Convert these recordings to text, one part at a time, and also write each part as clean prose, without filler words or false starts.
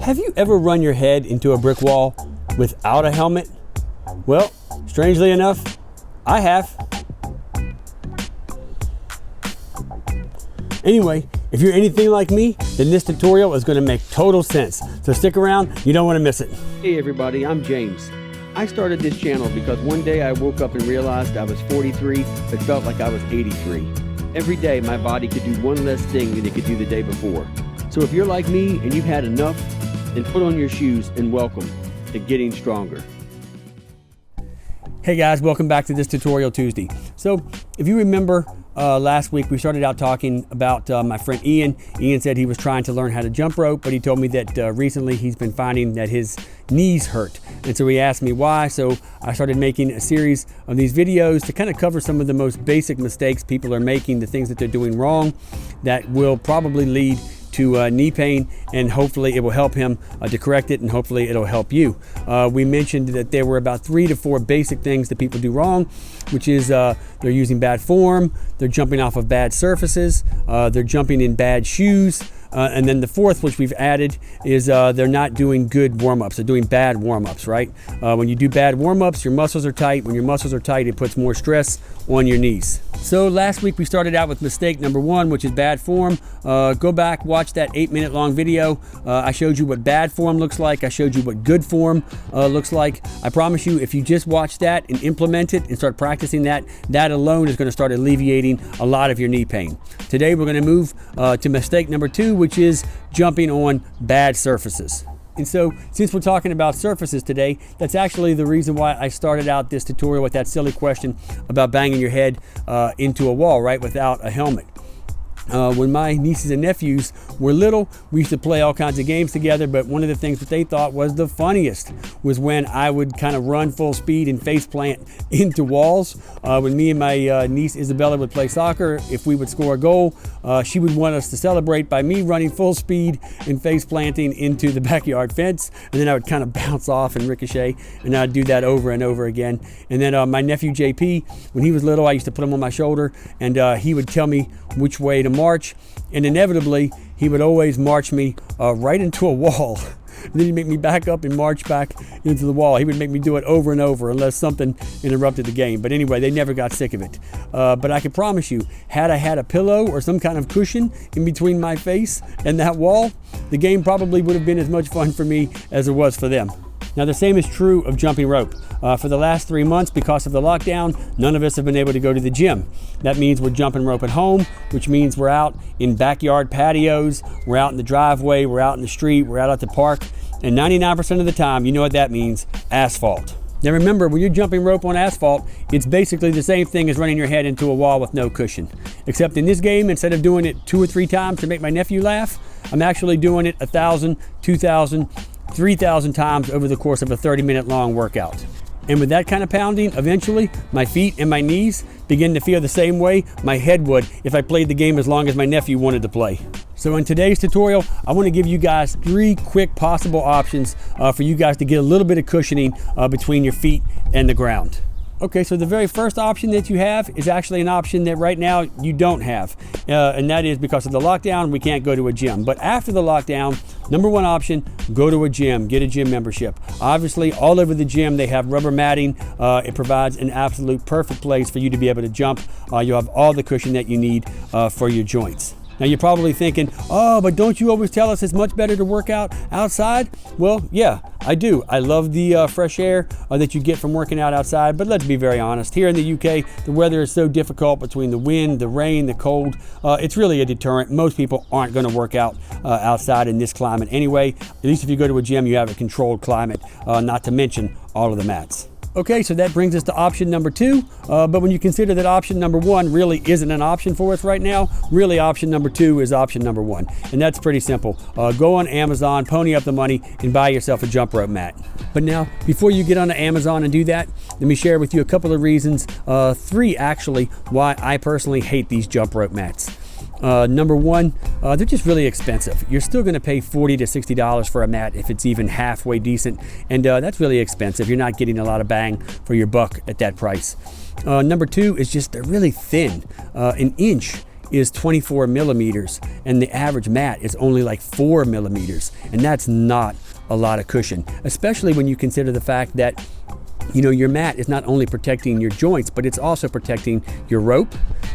Have you ever run your head into a brick wall without a helmet? Well, strangely enough, I have. Anyway, if you're anything like me, then this tutorial is going to make total sense. So stick around, you don't want to miss it. Hey everybody, I'm James. I started this channel because one day I woke up and realized I was 43, but felt like I was 83. Every day my body could do one less thing than it could do the day before. So if you're like me and you've had enough, then put on your shoes and welcome to Getting Stronger. Hey guys, welcome back to this Tutorial Tuesday. So if you remember last week we started out talking about my friend Ian. Ian said he was trying to learn how to jump rope, but he told me that recently he's been finding that his knees hurt. And so he asked me why, so I started making a series of these videos to kind of cover some of the most basic mistakes people are making, the things that they're doing wrong that will probably lead to knee pain, and hopefully it will help him to correct it, and hopefully it'll help you. We mentioned that there were about 3 to 4 basic things that people do wrong, which is they're using bad form, they're jumping off of bad surfaces, they're jumping in bad shoes, and then the fourth, which we've added, is they're not doing good warm-ups. They're doing bad warm-ups, right? When you do bad warm-ups, your muscles are tight. When your muscles are tight, it puts more stress on your knees. So last week we started out with mistake number 1, which is bad form. Go back, watch that 8-minute long video. I showed you what bad form looks like. I showed you what good form looks like. I promise you, if you just watch that and implement it and start practicing that, that alone is going to start alleviating a lot of your knee pain. Today we're going to move to mistake number 2, which is jumping on bad surfaces. And so since we're talking about surfaces today, that's actually the reason why I started out this tutorial with that silly question about banging your head into a wall, right, without a helmet. When my nieces and nephews were little, we used to play all kinds of games together, but one of the things that they thought was the funniest was when I would kind of run full speed and face plant into walls. When me and my niece Isabella would play soccer, if we would score a goal, she would want us to celebrate by me running full speed and face planting into the backyard fence, and then I would kind of bounce off and ricochet, and I'd do that over and over again. And then my nephew JP, when he was little, I used to put him on my shoulder, and he would tell me which way to march, and inevitably he would always march me right into a wall. And then he'd make me back up and march back into the wall. He would make me do it over and over unless something interrupted the game. But anyway, they never got sick of it. But I can promise you, had I had a pillow or some kind of cushion in between my face and that wall, the game probably would have been as much fun for me as it was for them. Now the same is true of jumping rope. For the last 3 months, because of the lockdown, none of us have been able to go to the gym. That means we're jumping rope at home, which means we're out in backyard patios, we're out in the driveway, we're out in the street, we're out at the park, and 99% of the time, you know what that means, asphalt. Now remember, when you're jumping rope on asphalt, it's basically the same thing as running your head into a wall with no cushion. Except in this game, instead of doing it 2 or 3 times to make my nephew laugh, I'm actually doing it 1,000, 2,000, 3,000 times over the course of a 30-minute long workout. And with that kind of pounding, eventually my feet and my knees begin to feel the same way my head would if I played the game as long as my nephew wanted to play. So in today's tutorial, I want to give you guys 3 quick possible options for you guys to get a little bit of cushioning between your feet and the ground. Okay, so the very first option that you have is actually an option that right now you don't have. And that is because of the lockdown, we can't go to a gym. But after the lockdown, number 1 option, go to a gym, get a gym membership. Obviously, all over the gym, they have rubber matting. It provides an absolute perfect place for you to be able to jump. You'll have all the cushion that you need for your joints. Now you're probably thinking, oh, but don't you always tell us it's much better to work out outside? Well, yeah, I do. I love the fresh air that you get from working out outside, but let's be very honest. Here in the UK, the weather is so difficult between the wind, the rain, the cold. It's really a deterrent. Most people aren't going to work out outside in this climate anyway. At least if you go to a gym, you have a controlled climate, not to mention all of the mats. Okay, so that brings us to option number 2, but when you consider that option number 1 really isn't an option for us right now, really option number 2 is option number 1, and that's pretty simple. Go on Amazon, pony up the money, and buy yourself a jump rope mat. But now, before you get onto Amazon and do that, let me share with you a couple of reasons, 3 actually, why I personally hate these jump rope mats. Number 1, they're just really expensive. You're still going to pay $40 to $60 for a mat if it's even halfway decent, and that's really expensive. You're not getting a lot of bang for your buck at that price. Number 2 is just they're really thin, an inch is 24 millimeters, and the average mat is only like 4 millimeters, and that's not a lot of cushion, especially when you consider the fact that your mat is not only protecting your joints, but it's also protecting your rope.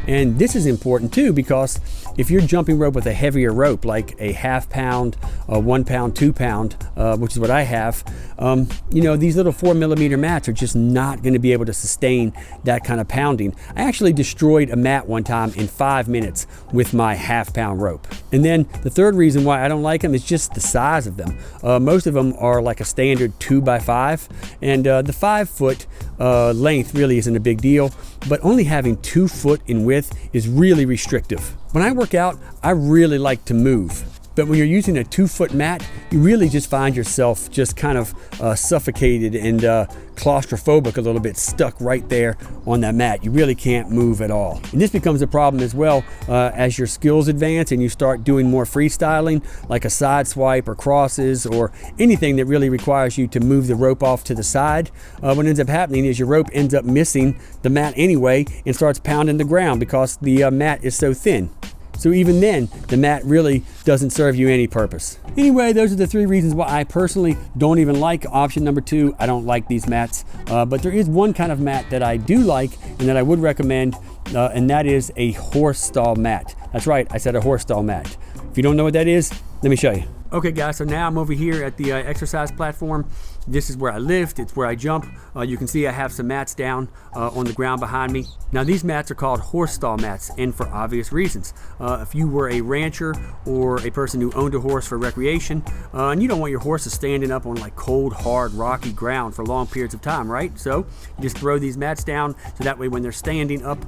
And this is important too, because if you're jumping rope with a heavier rope, like a ½ pound, a 1 pound, 2 pound, which is what I have, these little 4 millimeter mats are just not going to be able to sustain that kind of pounding. I actually destroyed a mat one time in 5 minutes with my ½ pound rope. And then the third reason why I don't like them is just the size of them. Most of them are like a standard 2x5, and the 5-foot length really isn't a big deal, but only having 2 foot in width is really restrictive. When I work out, I really like to move. But when you're using a 2-foot mat, you really just find yourself just kind of suffocated and claustrophobic a little bit, stuck right there on that mat. You really can't move at all. And this becomes a problem as well as your skills advance and you start doing more freestyling, like a side swipe or crosses or anything that really requires you to move the rope off to the side. What ends up happening is your rope ends up missing the mat anyway and starts pounding the ground because the mat is so thin. So even then, the mat really doesn't serve you any purpose. Anyway, those are the 3 reasons why I personally don't even like option number 2. I don't like these mats, but there is one kind of mat that I do like and that I would recommend, and that is a horse stall mat. That's right, I said a horse stall mat. If you don't know what that is, let me show you. Okay guys, so now I'm over here at the exercise platform. This is where I lift, it's where I jump. You can see I have some mats down on the ground behind me. Now these mats are called horse stall mats, and for obvious reasons. If you were a rancher or a person who owned a horse for recreation, and you don't want your horses standing up on like cold, hard, rocky ground for long periods of time, right? So you just throw these mats down so that way when they're standing up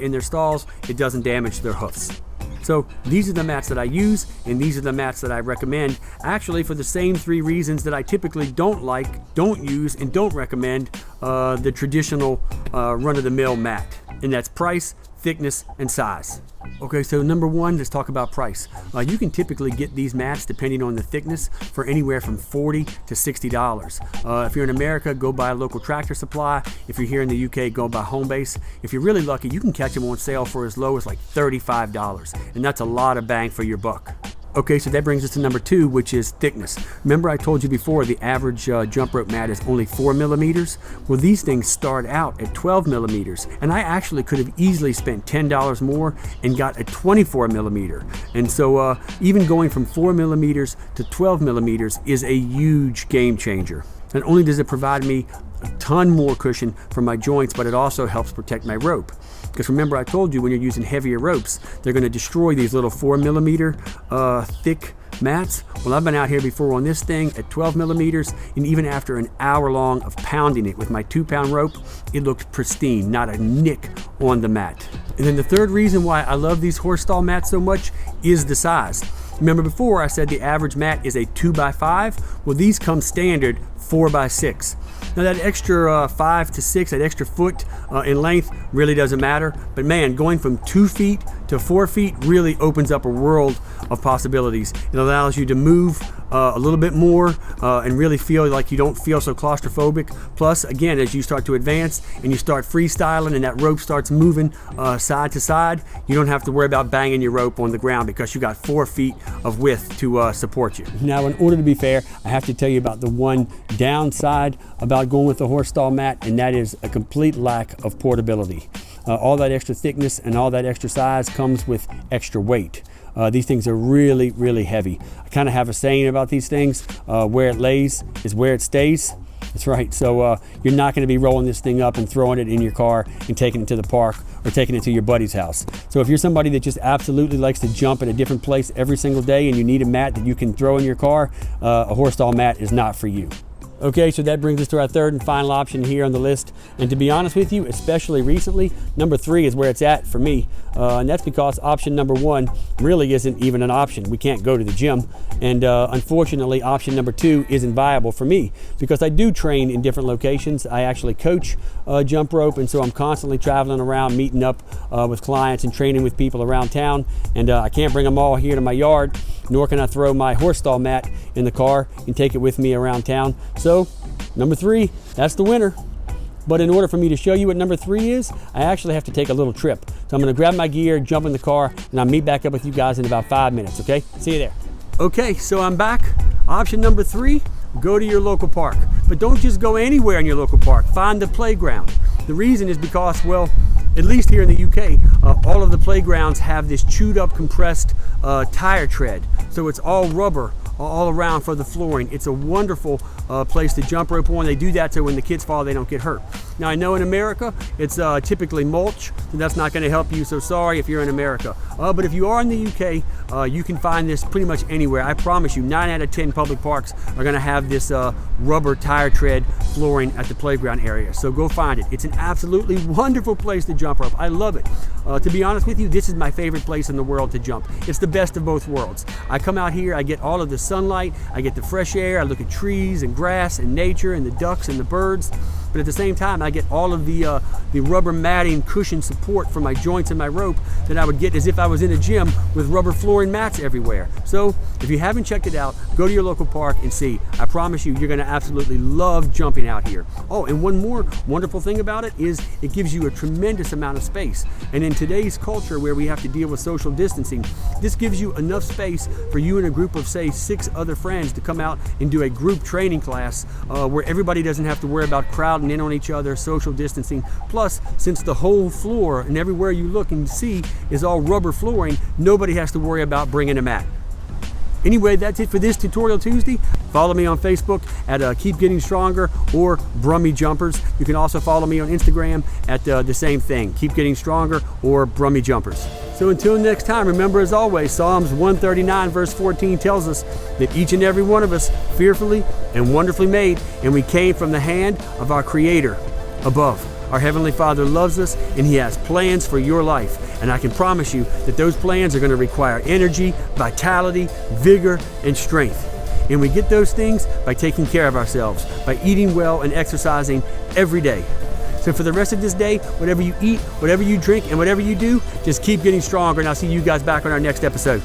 in their stalls, it doesn't damage their hoofs. So these are the mats that I use, and these are the mats that I recommend, actually for the same 3 reasons that I typically don't like, don't use, and don't recommend the traditional run-of-the-mill mat. And that's price, thickness, and size. Okay, so number 1, let's talk about price. You can typically get these mats, depending on the thickness, for anywhere from $40 to $60. If you're in America, go buy a local Tractor Supply. If you're here in the UK, go buy Homebase. If you're really lucky, you can catch them on sale for as low as like $35, and that's a lot of bang for your buck. Okay, so that brings us to number 2, which is thickness. Remember I told you before the average jump rope mat is only 4 millimeters? Well, these things start out at 12 millimeters, and I actually could have easily spent $10 more and got a 24 millimeter. And so even going from 4 millimeters to 12 millimeters is a huge game changer. Not only does it provide me a ton more cushion for my joints, but it also helps protect my rope. Because remember I told you when you're using heavier ropes, they're going to destroy these little 4 millimeter thick mats. Well, I've been out here before on this thing at 12 millimeters, and even after an hour long of pounding it with my 2-pound rope, it looked pristine, not a nick on the mat. And then the third reason why I love these horse stall mats so much is the size. Remember before I said the average mat is a 2x5? Well, these come standard 4x6. Now that extra 5 to 6, that extra foot in length really doesn't matter. But man, going from 2 feet to 4 feet really opens up a world of possibilities. It allows you to move a little bit more and really feel like you don't feel so claustrophobic. Plus, again, as you start to advance and you start freestyling and that rope starts moving side to side, you don't have to worry about banging your rope on the ground because you got 4 feet of width to support you. Now, in order to be fair, I have to tell you about the one downside about going with the horse stall mat, and that is a complete lack of portability. All that extra thickness and all that extra size comes with extra weight. These things are really, really heavy. I kind of have a saying about these things, where it lays is where it stays. That's right. So you're not going to be rolling this thing up and throwing it in your car and taking it to the park or taking it to your buddy's house. So if you're somebody that just absolutely likes to jump at a different place every single day and you need a mat that you can throw in your car, a horse stall mat is not for you. Okay, so that brings us to our third and final option here on the list. And to be honest with you, especially recently, number 3 is where it's at for me. And that's because option number 1 really isn't even an option. We can't go to the gym. And unfortunately, option number 2 isn't viable for me because I do train in different locations. I actually coach jump rope, and so I'm constantly traveling around, meeting up with clients and training with people around town. And I can't bring them all here to my yard, nor can I throw my horse stall mat in the car and take it with me around town. So number 3, that's the winner. But in order for me to show you what number 3 is, I actually have to take a little trip. So I'm gonna grab my gear, jump in the car, and I'll meet back up with you guys in about 5 minutes, okay? See you there. Okay, so I'm back. Option number 3, go to your local park. But don't just go anywhere in your local park. Find the playground. The reason is because, well, at least here in the UK, all of the playgrounds have this chewed up, compressed tire tread. So it's all rubber all around for the flooring. It's a wonderful place to jump rope on. They do that so when the kids fall, they don't get hurt. Now I know in America, it's typically mulch, so that's not gonna help you, so sorry if you're in America. But if you are in the UK, you can find this pretty much anywhere. I promise you, 9 out of 10 public parks are gonna have this rubber tire tread flooring at the playground area. So go find it. It's an absolutely wonderful place to jump rope. I love it. To be honest with you, this is my favorite place in the world to jump. It's the best of both worlds. I come out here, I get all of the sunlight, I get the fresh air, I look at trees and grass and nature and the ducks and the birds. But at the same time, I get all of the rubber matting cushion support for my joints and my rope that I would get as if I was in a gym with rubber flooring mats everywhere. So if you haven't checked it out, go to your local park and see. I promise you, you're gonna absolutely love jumping out here. Oh, and one more wonderful thing about it is it gives you a tremendous amount of space. And in today's culture where we have to deal with social distancing, this gives you enough space for you and a group of, say, 6 other friends to come out and do a group training class where everybody doesn't have to worry about crowding in on each other, social distancing. Plus, since the whole floor and everywhere you look and see is all rubber flooring, nobody has to worry about bringing a mat. Anyway, that's it for this Tutorial Tuesday. Follow me on Facebook at Keep Getting Stronger or Brummy Jumpers. You can also follow me on Instagram at the same thing, Keep Getting Stronger or Brummy Jumpers. So until next time, remember as always, Psalms 139 verse 14 tells us that each and every one of us fearfully and wonderfully made, and we came from the hand of our Creator above. Our Heavenly Father loves us and He has plans for your life. And I can promise you that those plans are going to require energy, vitality, vigor, and strength. And we get those things by taking care of ourselves, by eating well and exercising every day. So for the rest of this day, whatever you eat, whatever you drink, and whatever you do, just keep getting stronger. And I'll see you guys back on our next episode.